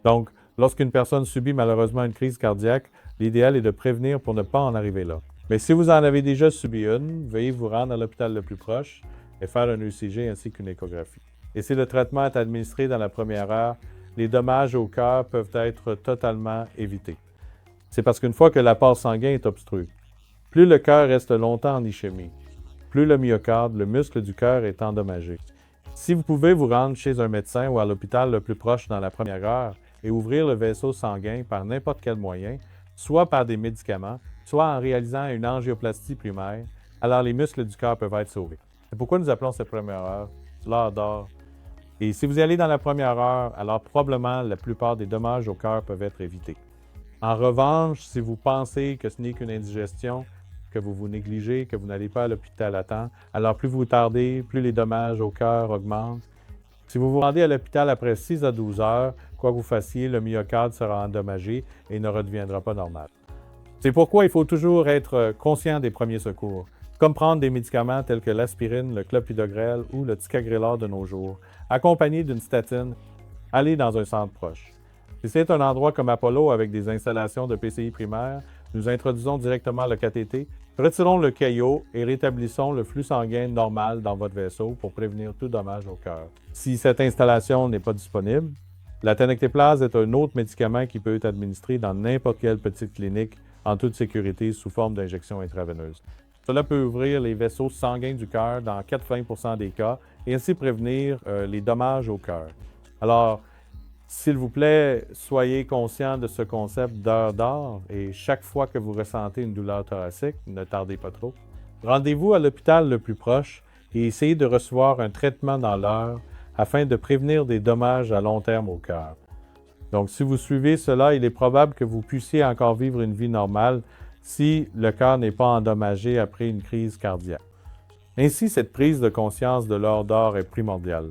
Donc, lorsqu'une personne subit malheureusement une crise cardiaque, l'idéal est de prévenir pour ne pas en arriver là. Mais si vous en avez déjà subi une, veuillez vous rendre à l'hôpital le plus proche et faire un ECG ainsi qu'une échographie. Et si le traitement est administré dans la première heure, les dommages au cœur peuvent être totalement évités. C'est parce qu'une fois que l'apport sanguin est obstrué, plus le cœur reste longtemps en ischémie, plus le myocarde, le muscle du cœur, est endommagé. Si vous pouvez vous rendre chez un médecin ou à l'hôpital le plus proche dans la première heure et ouvrir le vaisseau sanguin par n'importe quel moyen, soit par des médicaments, soit en réalisant une angioplastie primaire, alors les muscles du cœur peuvent être sauvés. C'est pourquoi nous appelons cette première heure l'heure d'or. Et si vous y allez dans la première heure, alors probablement la plupart des dommages au cœur peuvent être évités. En revanche, si vous pensez que ce n'est qu'une indigestion, que vous vous négligez, que vous n'allez pas à l'hôpital à temps, alors plus vous tardez, plus les dommages au cœur augmentent. Si vous vous rendez à l'hôpital après 6 à 12 heures, quoi que vous fassiez, le myocarde sera endommagé et ne redeviendra pas normal. C'est pourquoi il faut toujours être conscient des premiers secours, comme prendre des médicaments tels que l'aspirine, le clopidogrel ou le ticagrelor de nos jours, accompagné d'une statine. Allez dans un centre proche. Si c'est un endroit comme Apollo avec des installations de PCI primaire, nous introduisons directement le cathéter, retirons le caillot et rétablissons le flux sanguin normal dans votre vaisseau pour prévenir tout dommage au cœur. Si cette installation n'est pas disponible, la tenectéplase est un autre médicament qui peut être administré dans n'importe quelle petite clinique en toute sécurité sous forme d'injection intraveineuse. Cela peut ouvrir les vaisseaux sanguins du cœur dans 80% des cas et ainsi prévenir les dommages au cœur. Alors, s'il vous plaît, soyez conscient de ce concept d'heure d'or et chaque fois que vous ressentez une douleur thoracique, ne tardez pas trop. Rendez-vous à l'hôpital le plus proche et essayez de recevoir un traitement dans l'heure afin de prévenir des dommages à long terme au cœur. Donc, si vous suivez cela, il est probable que vous puissiez encore vivre une vie normale si le cœur n'est pas endommagé après une crise cardiaque. Ainsi, cette prise de conscience de l'heure d'or est primordiale.